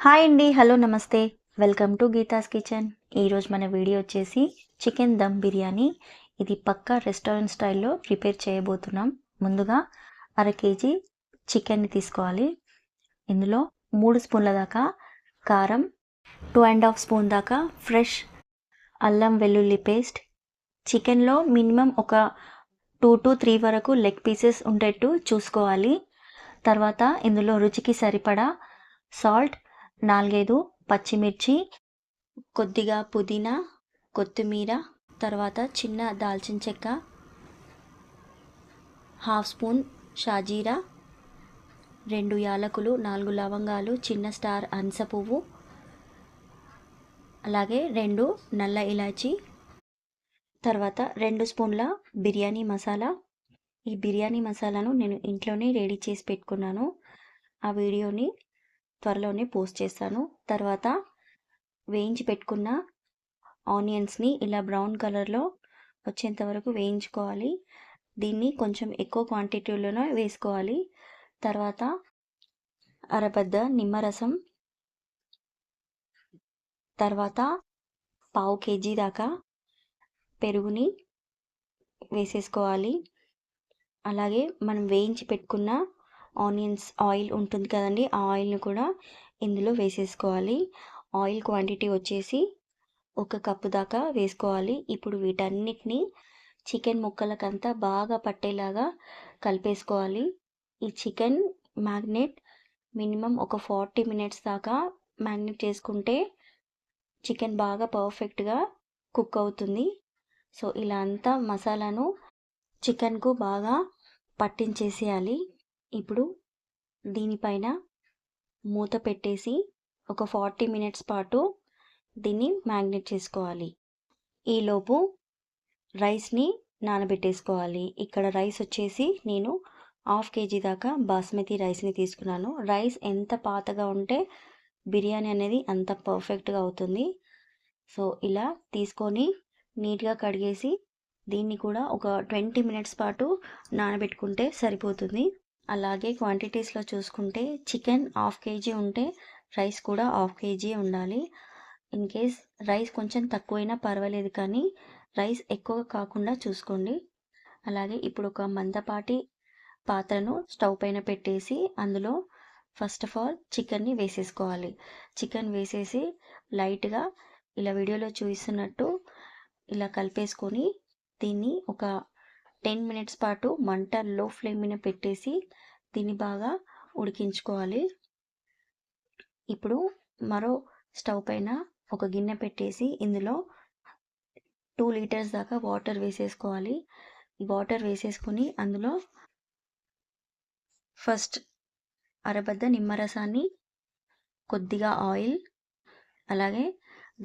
Hi అండి. Hello నమస్తే. Welcome to Geetha's kitchen. ఈరోజు మన వీడియో వచ్చేసి చికెన్ దమ్ బిర్యానీ. ఇది పక్కా రెస్టారెంట్ స్టైల్లో ప్రిపేర్ చేయబోతున్నాం. ముందుగా అర కేజీ చికెన్ని తీసుకోవాలి. ఇందులో 3 స్పూన్ల దాకా కారం, 2.5 స్పూన్ దాకా ఫ్రెష్ అల్లం వెల్లుల్లి పేస్ట్. చికెన్లో మినిమం ఒక 2 to 3 వరకు లెగ్ పీసెస్ ఉండేట్టు చూసుకోవాలి. తర్వాత ఇందులో రుచికి సరిపడా సాల్ట్, 4-5 పచ్చిమిర్చి, కొద్దిగా పుదీనా, కొత్తిమీర, తర్వాత చిన్న దాల్చిన చెక్క, 1/2 స్పూన్ షాజీరా, 2 యాలకులు, 4 లవంగాలు, చిన్న స్టార్ అన్స పువ్వు, అలాగే 2 నల్ల ఇలాచి, తర్వాత 2 స్పూన్ల బిర్యానీ మసాలా. ఈ బిర్యానీ మసాలాను నేను ఇంట్లోనే రెడీ చేసి పెట్టుకున్నాను. ఆ వీడియోని త్వరలోనే పోస్ట్ చేస్తాను. తర్వాత వేయించి పెట్టుకున్న ఆనియన్స్ని ఇలా బ్రౌన్ కలర్లో వచ్చేంత వరకు వేయించుకోవాలి. దీన్ని కొంచెం ఎక్కువ క్వాంటిటీలోనే వేసుకోవాలి. తర్వాత అరబద్ద నిమ్మరసం, తర్వాత 1/2 కేజీ దాకా పెరుగుని వేసేసుకోవాలి. అలాగే మనం వేయించి పెట్టుకున్న ఆనియన్స్ ఆయిల్ ఉంటుంది కదండి, ఆ ఆయిల్ని కూడా ఇందులో వేసేసుకోవాలి. ఆయిల్ క్వాంటిటీ వచ్చేసి 1 కప్పు దాకా వేసుకోవాలి. ఇప్పుడు వీటన్నిటిని చికెన్ ముక్కలకంతా బాగా పట్టేలాగా కలిపేసుకోవాలి. ఈ చికెన్ మ్యాగ్నేట్ మినిమం ఒక 40 మినిట్స్ దాకా మ్యాగ్నేట్ చేసుకుంటే చికెన్ బాగా పర్ఫెక్ట్గా కుక్ అవుతుంది. సో ఇలా అంతా మసాలాను చికెన్కు బాగా పట్టించేసేయాలి. ఇప్పుడు దీనిపైన మూత పెట్టేసి ఒక 40 మినిట్స్ పాటు దీన్ని మ్యాగ్నేట్ చేసుకోవాలి. ఈలోపు రైస్ని నానబెట్టేసుకోవాలి. ఇక్కడ రైస్ వచ్చేసి నేను 1/2 కేజీ దాకా బాస్మతి రైస్ని తీసుకున్నాను. రైస్ ఎంత పాతగా ఉంటే బిర్యానీ అనేది అంత పర్ఫెక్ట్గా అవుతుంది. సో ఇలా తీసుకొని నీట్గా కడిగేసి దీన్ని కూడా ఒక 20 మినిట్స్ పాటు నానబెట్టుకుంటే సరిపోతుంది. అలాగే క్వాంటిటీస్లో చూసుకుంటే చికెన్ 1/2 కేజీ ఉంటే రైస్ కూడా 1/2 కేజీ ఉండాలి. ఇన్ కేస్ రైస్ కొంచెం తక్కువైనా పర్వాలేదు, కానీ రైస్ ఎక్కువ కాకుండా చూసుకోండి. అలాగే ఇప్పుడు ఒక మందపాటి పాత్రను స్టవ్ పైన పెట్టేసి అందులో ఫస్ట్ ఆఫ్ ఆల్ చికెన్ని వేసేసుకోవాలి. చికెన్ వేసేసి లైట్గా ఇలా వీడియోలో చూపిస్తున్నట్టు ఇలా కలిపేసుకొని దీన్ని ఒక 10 మినిట్స్ పాటు మంట లో ఫ్లేమ్ మీద పెట్టేసి దీన్ని బాగా ఉడికించుకోవాలి. ఇప్పుడు మరో స్టవ్ పైన ఒక గిన్నె పెట్టేసి ఇందులో 2 లీటర్స్ దాకా వాటర్ వేసేసుకోవాలి. ఈ వాటర్ వేసేసుకొని అందులో ఫస్ట్ అరబద్ద నిమ్మరసాన్ని, కొద్దిగా ఆయిల్, అలాగే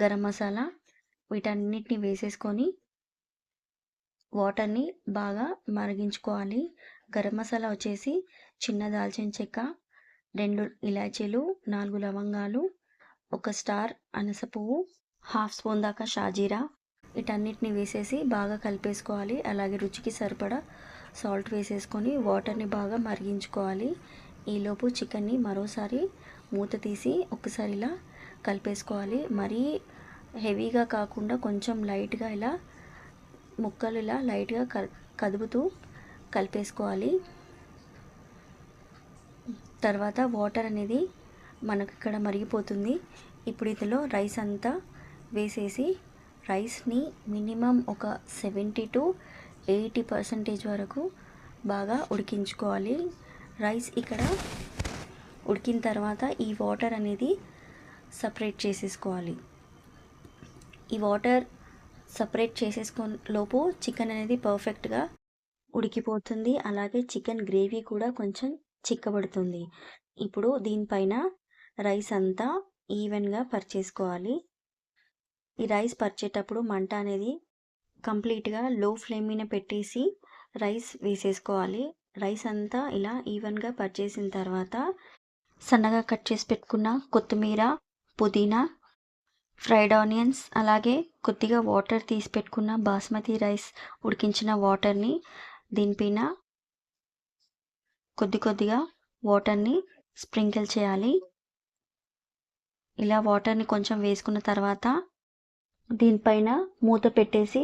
గరం మసాలా వీటన్నిటిని వేసేసుకొని వాటర్ని బాగా మరిగించుకోవాలి. గరం మసాలా వచ్చేసి చిన్న దాల్చిన చెక్క, 2 ఇలాచీలు, 4 లవంగాలు, 1 స్టార్ అనాస పువ్వు, 1/2 స్పూన్ దాకా షాజీరా వీటన్నిటిని వేసేసి బాగా కలిపేసుకోవాలి. అలాగే రుచికి సరిపడా సాల్ట్ వేసేసుకొని వాటర్ని బాగా మరిగించుకోవాలి. ఈలోపు చికెన్ని మరోసారి మూత తీసి ఒకసారి ఇలా కలిపేసుకోవాలి. మరీ హెవీగా కాకుండా కొంచెం లైట్గా ఇలా ముక్కలు ఇలా లైట్గా కదుపుతూ కలిపేసుకోవాలి. తర్వాత వాటర్ అనేది మనకు ఇక్కడ మరిగిపోతుంది. ఇప్పుడు ఇందులో రైస్ అంతా వేసేసి రైస్ని మినిమం ఒక 70 to 80% వరకు బాగా ఉడికించుకోవాలి. రైస్ ఇక్కడ ఉడికిన తర్వాత ఈ వాటర్ అనేది సపరేట్ చేసేసుకోవాలి. ఈ వాటర్ సపరేట్ చేసేసుకొని లోపు చికెన్ అనేది పర్ఫెక్ట్గా ఉడికిపోతుంది. అలాగే చికెన్ గ్రేవీ కూడా కొంచెం చిక్కబడుతుంది. ఇప్పుడు దీనిపైన రైస్ అంతా ఈవెన్గా పరిచేసుకోవాలి. ఈ రైస్ పరిచేటప్పుడు మంట అనేది కంప్లీట్గా లో ఫ్లేమ్ మీద పెట్టేసి రైస్ వేసేసుకోవాలి. రైస్ అంతా ఇలా ఈవెన్గా పరిచేసిన తర్వాత సన్నగా కట్ చేసి పెట్టుకున్న కొత్తిమీర, పుదీనా, ఫ్రైడ్ ఆనియన్స్, అలాగే కొద్దిగా వాటర్ తీసి పెట్టుకున్న బాస్మతి రైస్ ఉడికించిన వాటర్ని దీనిపైన కొద్దిగా వాటర్ని స్ప్రింకిల్ చేయాలి. ఇలా వాటర్ని కొంచెం వేసుకున్న తర్వాత దీనిపైన మూత పెట్టేసి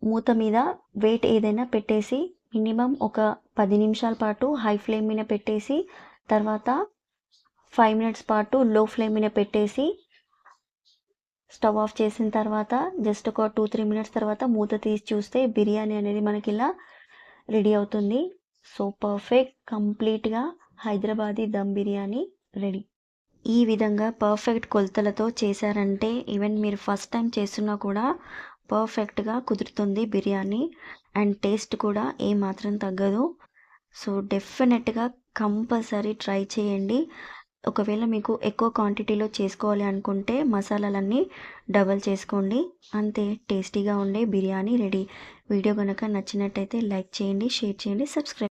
మూత మీద వెయిట్ ఏదైనా పెట్టేసి మినిమం ఒక 10 నిమిషాల పాటు హై ఫ్లేమ్ మీద పెట్టేసి తర్వాత 5 మినిట్స్ పాటు లో ఫ్లేమ్ మీద పెట్టేసి స్టవ్ ఆఫ్ చేసిన తర్వాత జస్ట్ ఒక 2-3 మినిట్స్ తర్వాత మూత తీసి చూస్తే బిర్యానీ అనేది మనకి ఇలా రెడీ అవుతుంది. సో పర్ఫెక్ట్ కంప్లీట్గా హైదరాబాదీ దమ్ బిర్యానీ రెడీ. ఈ విధంగా పర్ఫెక్ట్ కొలతలతో చేశారంటే ఈవెన్ మీరు ఫస్ట్ టైం చేస్తున్నా కూడా పర్ఫెక్ట్గా కుదురుతుంది బిర్యానీ అండ్ టేస్ట్ కూడా ఏమాత్రం తగ్గదు. సో డెఫినెట్గా కంపల్సరీ ట్రై చేయండి. ఒకవేళ మీకు ఎక్కువ క్వాంటిటీలో చేసుకోవాలి అనుకుంటే మసాలాలన్నీ డబల్ చేసుకోండి. అంతే, టేస్టీగా ఉండే బిర్యానీ రెడీ. వీడియో కనుక నచ్చినట్టయితే లైక్ చేయండి, షేర్ చేయండి, సబ్స్క్రైబ్